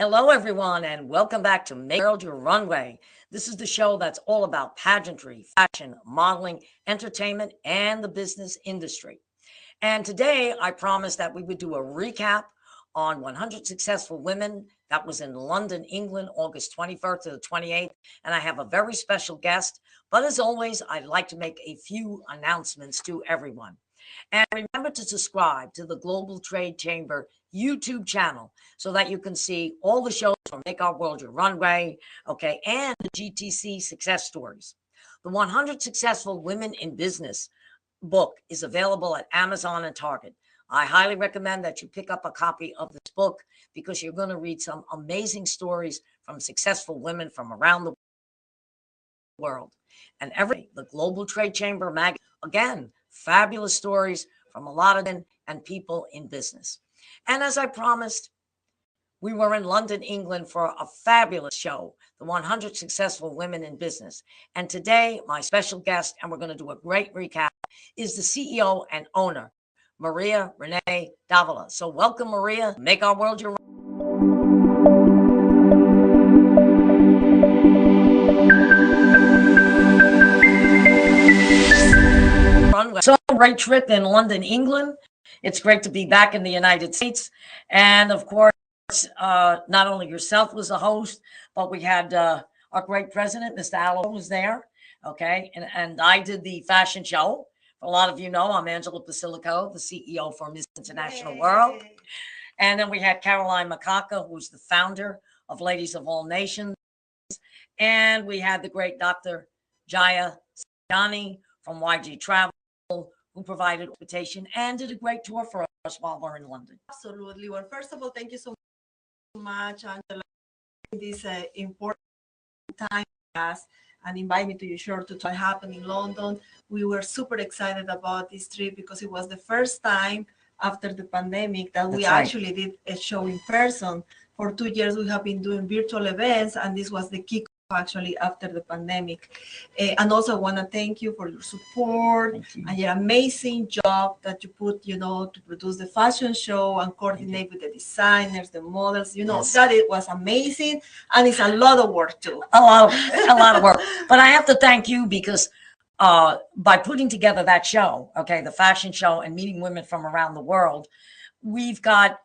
Hello, everyone, and welcome back to Make World Your Runway. This is the show that's all about pageantry, fashion, modeling, entertainment, and the business industry. And today, I promised that we would do a recap on 100 Successful Women. That was in London, England, August 21st to the 28th. And I have a very special guest. But as always, I'd like to make a few announcements to everyone. And remember to subscribe to the Global Trade Chamber YouTube channel so that you can see all the shows from Make Our World Your Runway, okay, and the GTC success stories. The 100 Successful Women in Business book is available at Amazon and Target. I highly recommend that you pick up a copy of this book because you're going to read some amazing stories from successful women from around the world. And the Global Trade Chamber magazine, again, fabulous stories from a lot of men and people in business. And as I promised, we were in London, England for a fabulous show, the 100 Successful Women in Business. And today, my special guest, and we're going to do a great recap, is the CEO and owner, Maria Renee Davila. So welcome, Maria. Make Our World Your Runway. So great trip in London, England. It's great to be back in the United States. And of course, not only yourself was a host, but we had our great president, Mr. Allo, was there. Okay. And I did the fashion show. A lot of you know I'm Angela Posillico, the CEO for Miss International World. And then we had Caroline Makaka, who's the founder of Ladies of All Nations. And we had the great Dr. 𝐩𝐚𝐠𝐞𝐝 from YG Travel, who provided invitation and did a great tour for us while we're in London. Absolutely. Well, first of all, thank you so much, Angela, this important time for us and invite me to your show to try happen in London. We were super excited about this trip because it was the first time after the pandemic that we actually did a show in person. For 2 years, we have been doing virtual events, and this was the kickoff actually after the pandemic. And also I want to thank you for your support and your amazing job that you put, to produce the fashion show and coordinate with the designers, the models, that it was amazing. And it's a lot of work too. A lot of work. But I have to thank you because by putting together that show, okay, the fashion show and meeting women from around the world, we've got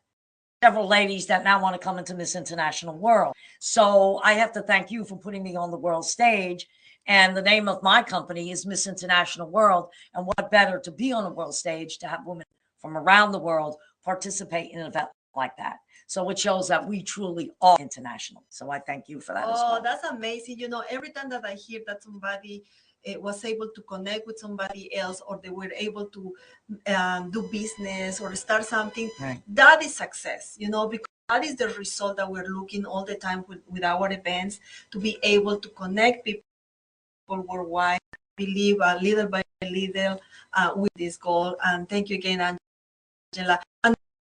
several ladies that now want to come into Miss International World. So I have to thank you for putting me on the world stage. And the name of my company is Miss International World. And what better to be on a world stage to have women from around the world participate in an event like that. So it shows that we truly are international. So I thank you for that as well. Oh, that's amazing. Every time that I hear that somebody was able to connect with somebody else, or they were able to do business or start something, that is success, because that is the result that we're looking all the time with our events, to be able to connect people worldwide, believe little by little with this goal. And thank you again, Angela. And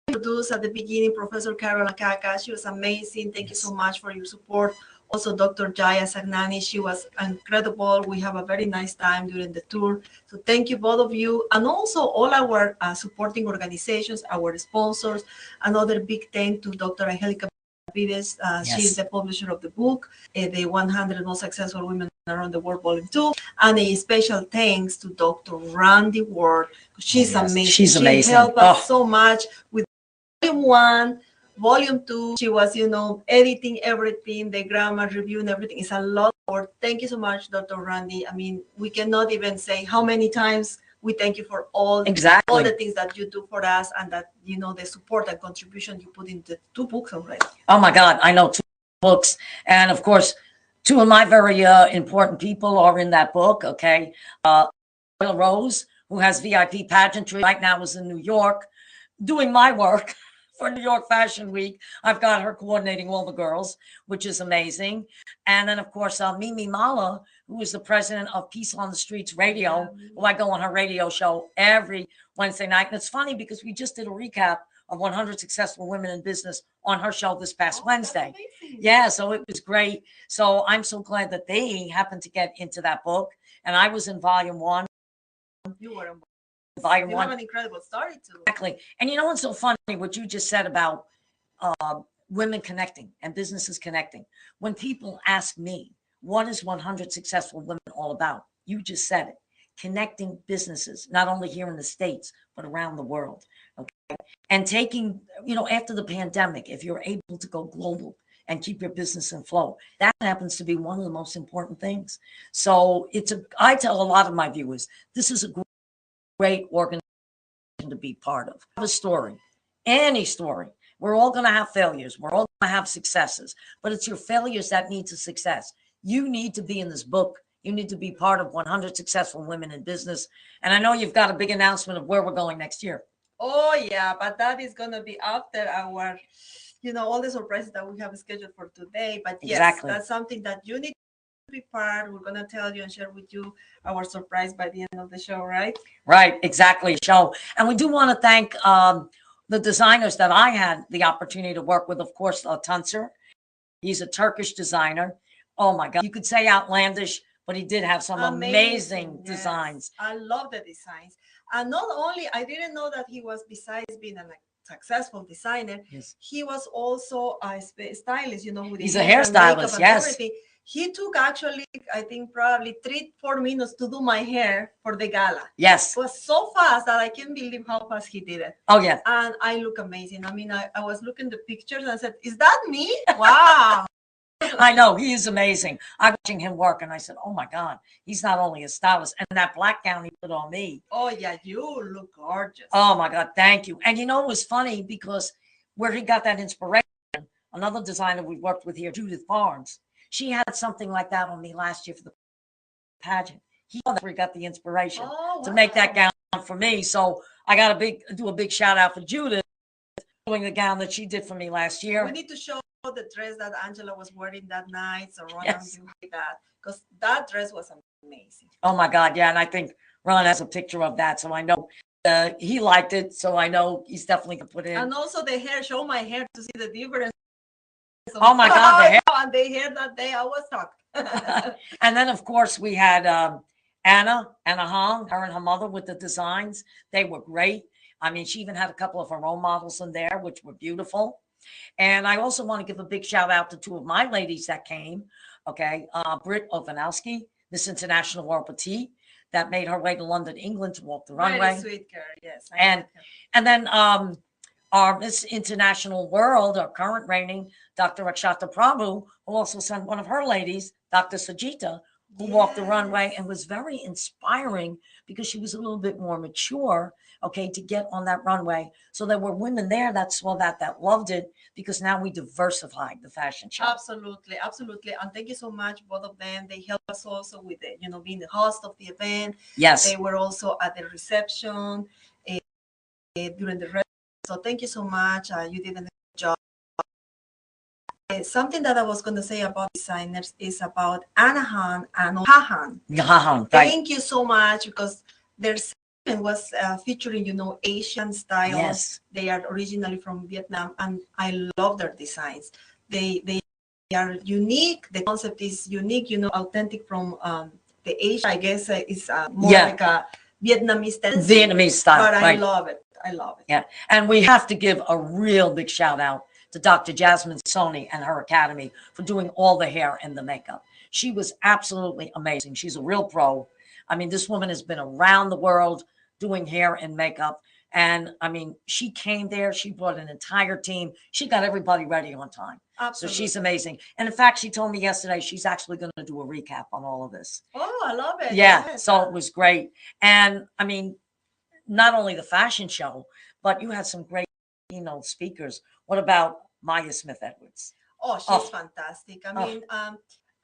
introduced at the beginning, Professor Carol Makaka. She was amazing. Thank you so much for your support. Also, Dr. 𝐩𝐼, she was incredible. We have a very nice time during the tour. So thank you, both of you. And also all our supporting organizations, our sponsors. Another big thank to Dr. 𝐩𝐿𝐼. She is the publisher of the book, the 100 Most Successful Women Around the World, Volume 2. And a special thanks to Dr. Randy Ward. She's amazing. She's amazing. She helped us so much with Volume 1. Volume 2, she was, editing everything, the grammar, reviewing everything. It's a lot of work. Thank you so much, Dr. Randy. I mean, we cannot even say how many times we thank you for all the things that you do for us, and that, the support and contribution you put into 2 books already. Oh my God, I know 2 books. And of course, 2 of my very important people are in that book, okay? Rose, who has VIP pageantry, right now is in New York, doing my work for New York Fashion Week. I've got her coordinating all the girls, which is amazing. And then, of course, Mimi Mala, who is the president of Peace on the Streets Radio, who I go on her radio show every Wednesday night. And it's funny because we just did a recap of 100 Successful Women in Business on her show this past Wednesday. Yeah, so it was great. So I'm so glad that they happened to get into that book. And I was in Volume 1. You were in Volume 1. You have an incredible story too. Exactly. And you know what's so funny, what you just said about women connecting and businesses connecting. When people ask me, what is 100 Successful Women all about? You just said it. Connecting businesses, not only here in the States, but around the world. Okay. And taking, after the pandemic, if you're able to go global and keep your business in flow, that happens to be one of the most important things. So I tell a lot of my viewers, this is a great organization to be part of. Have a story, any story. We're all going to have failures. We're all going to have successes, but it's your failures that need to success. You need to be in this book. You need to be part of 100 Successful Women in Business. And I know you've got a big announcement of where we're going next year. Oh, yeah, but that is going to be after our, all the surprises that we have scheduled for today. But yes, exactly. That's something that you need to be part. We're going to tell you and share with you our surprise by the end of the show, right? Right, exactly, show. And we do want to thank the designers that I had the opportunity to work with. Of course, Tuncer. He's a Turkish designer. Oh, my God. You could say outlandish, but he did have some amazing designs. I love the designs. And not only, I didn't know that he was, besides being a successful designer, yes, he was also a stylist, with he's a hairstylist, yes. Everything. He took actually, I think probably 3-4 minutes to do my hair for the gala. Yes. It was so fast that I can't believe how fast he did it. Oh, yeah. And I look amazing. I mean, I was looking at the pictures and I said, is that me? Wow. I know, he is amazing. I'm watching him work and I said, oh my God, he's not only a stylist. And that black gown he put on me. Oh yeah, you look gorgeous. Oh my God, thank you. And it was funny because where he got that inspiration, another designer we worked with here, Judith Barnes, she had something like that on me last year for the pageant. He got the inspiration to make that gown for me. So I got do a big shout out for Judith doing the gown that she did for me last year. We need to show the dress that Angela was wearing that night, so Ron can do that, because that dress was amazing. Oh my God, yeah, and I think Ron has a picture of that, so I know he liked it, so I know he's definitely gonna put it in. And also the hair, show my hair to see the difference. Oh my God, the hair. And the hair that day, I was shocked. And then of course we had Anna Hong, her and her mother with the designs. They were great. I mean, she even had a couple of her own models in there, which were beautiful. And I also want to give a big shout out to two of my ladies that came. Okay. Britt Ovanowski, Miss International World Petite, that made her way to London, England to walk the runway. Very sweet girl, yes. And then our Miss International World, our current reigning, Dr. Rakshata Prabhu, who also sent one of her ladies, Dr. Sajita, who walked the runway and was very inspiring because she was a little bit more mature, okay, to get on that runway. So there were women there that saw that loved it, because now we diversified the fashion show. Absolutely, absolutely. And thank you so much, both of them. They helped us also with the, being the host of the event. Yes. They were also at the reception during the rest. So thank you so much. You did a good job. Something that I was going to say about designers is about Anahan and Hahan. Right. Thank you so much, because their segment was featuring, Asian styles. Yes. They are originally from Vietnam, and I love their designs. They are unique. The concept is unique, authentic from the Asia. I guess is more like a Vietnamese style. Vietnamese style. But I love it. I love it. Yeah. And we have to give a real big shout out to Dr. Jasmine Soni and her academy for doing all the hair and the makeup. She was absolutely amazing. She's a real pro. I mean, this woman has been around the world doing hair and makeup. And I mean, she came there, she brought an entire team. She got everybody ready on time. Absolutely. So she's amazing. And in fact, she told me yesterday, she's actually going to do a recap on all of this. Oh, I love it. Yeah. Yes. So it was great. And I mean, not only the fashion show, but you had some great keynote speakers. What about Maya Smith-Edwards? Oh, she's fantastic. I mean,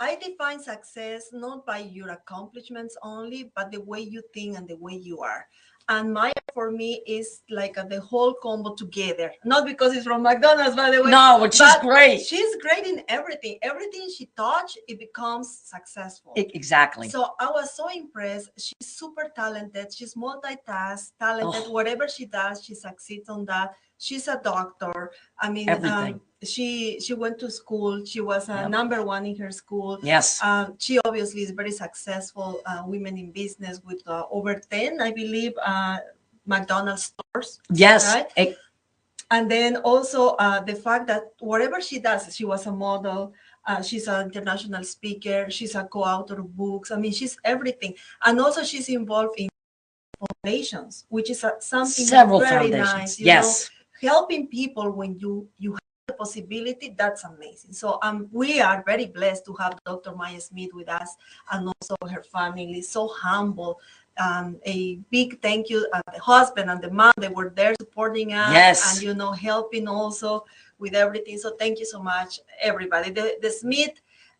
I define success not by your accomplishments only, but the way you think and the way you are. And Maya, for me, is like the whole combo together. Not because it's from McDonald's, by the way. No, but she's great. She's great in everything. Everything she touches, it becomes successful. Exactly. So I was so impressed. She's super talented. She's multitask, talented. Whatever she does, she succeeds on that. She's a doctor. I mean, she went to school. She was #1 in her school. Yes. She obviously is very successful women in business with over 10, I believe, McDonald's stores. Yes. Right? And then also the fact that whatever she does, she was a model, she's an international speaker, she's a co-author of books. I mean, she's everything. And also she's involved in foundations, which is something Several very foundations. nice. Yes. Helping people when you have the possibility, that's amazing. So we are very blessed to have Dr. Maya Smith with us, and also her family, so humble. A big thank you the husband and the mom, they were there supporting us. Yes. And helping also with everything. So thank you so much, everybody. The Smith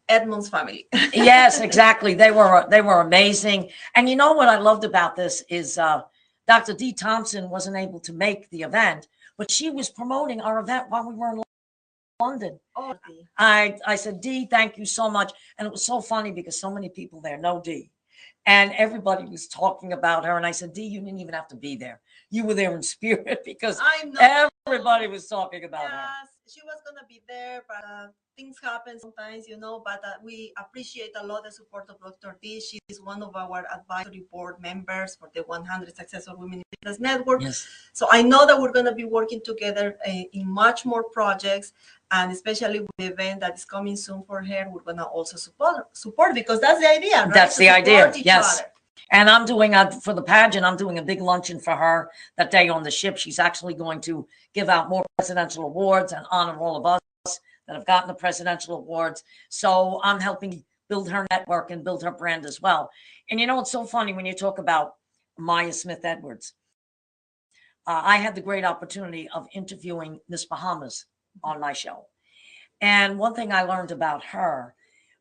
Edmonds family. Yes, exactly. They were amazing. And you know what I loved about this is Dr. Dee Thompson wasn't able to make the event, but she was promoting our event while we were in London. Oh, I said, Dee, thank you so much. And it was so funny because so many people there know Dee. And everybody was talking about her. And I said, Dee, you didn't even have to be there. You were there in spirit because everybody was talking about her. She was going to be there, but things happen sometimes, but we appreciate a lot the support of Dr. D. She is one of our advisory board members for the 100 Successful Women in Business Network. Yes. So I know that we're going to be working together in much more projects, and especially with the event that is coming soon for her, we're going to also support because that's the idea, right? That's the idea, yes. Other. And I'm doing for the pageant, I'm doing a big luncheon for her that day on the ship. She's actually going to give out more presidential awards and honor all of us that have gotten the presidential awards. So I'm helping build her network and build her brand as well. And it's so funny when you talk about Maya Smith Edwards. I had the great opportunity of interviewing Miss Bahamas on my show. And one thing I learned about her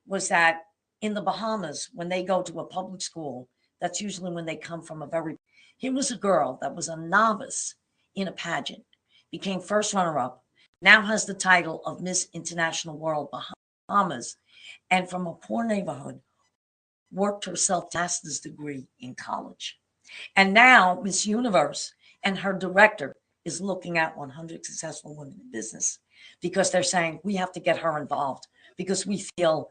was that in the Bahamas, when they go to a public school, that's usually when they come from here was a girl that was a novice in a pageant, became first runner-up, now has the title of Miss International World Bahamas, and from a poor neighborhood, worked herself to master's degree in college. And now Miss Universe and her director is looking at 100 Successful Women in Business because they're saying we have to get her involved because we feel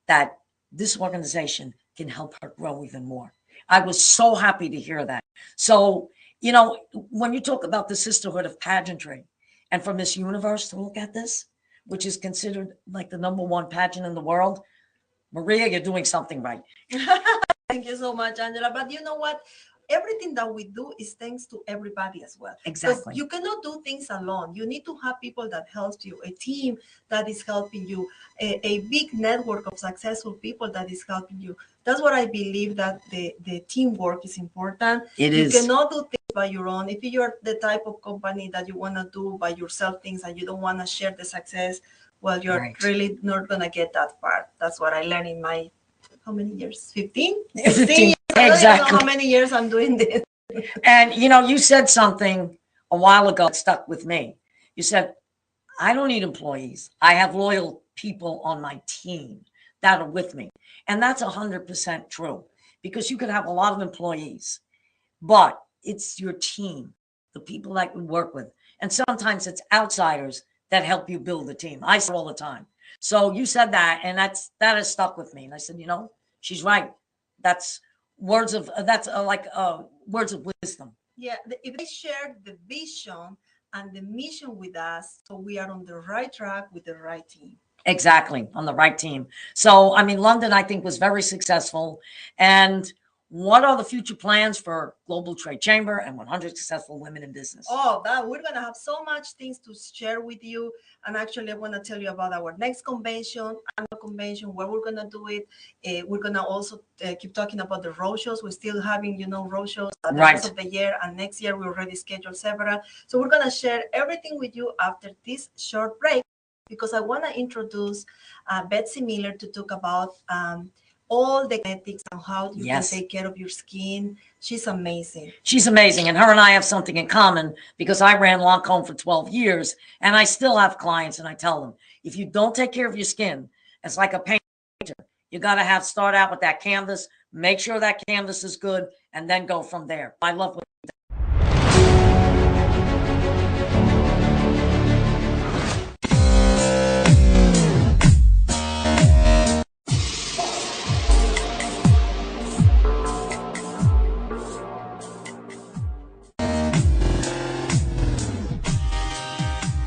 that this organization can help her grow even more. I was so happy to hear that. So, when you talk about the sisterhood of pageantry and for Miss Universe to look at this, which is considered like the #1 pageant in the world, Maria, you're doing something right. Thank you so much, Angela. But you know what? Everything that we do is thanks to everybody as well. Exactly. You cannot do things alone. You need to have people that help you, a team that is helping you, a big network of successful people that is helping you. That's what I believe, that the teamwork is important. It is. You cannot do things by your own. If you're the type of company that you want to do by yourself things and you don't want to share the success, well, you're really not going to get that far. That's what I learned in my, how many years? 15? 15 years. Exactly. I don't know how many years I'm doing this. And, you said something a while ago that stuck with me. You said, I don't need employees. I have loyal people on my team that are with me. And that's 100% true because you could have a lot of employees, but it's your team, the people that you work with. And sometimes it's outsiders that help you build the team. I say all the time. So you said that, and that has stuck with me. And I said, she's right. That's words of words of wisdom. Yeah, if they share the vision and the mission with us, so we are on the right track with the right team. Exactly, on the right team. So, London, I think, was very successful. And what are the future plans for Global Trade Chamber and 100 Successful Women in Business? Oh, we're going to have so much things to share with you. And actually, I want to tell you about our next convention, annual convention, where we're going to do it. We're going to also keep talking about the roadshows. We're still having, roadshows at the rest of the year. And next year, we already scheduled several. So we're going to share everything with you after this short break, because I want to introduce Betsy Miller to talk about all the genetics and how you can take care of your skin. She's amazing. She's amazing. And her and I have something in common because I ran Lancôme for 12 years and I still have clients and I tell them, if you don't take care of your skin, it's like a painter. You got to start out with that canvas, make sure that canvas is good, and then go from there. I love what you do.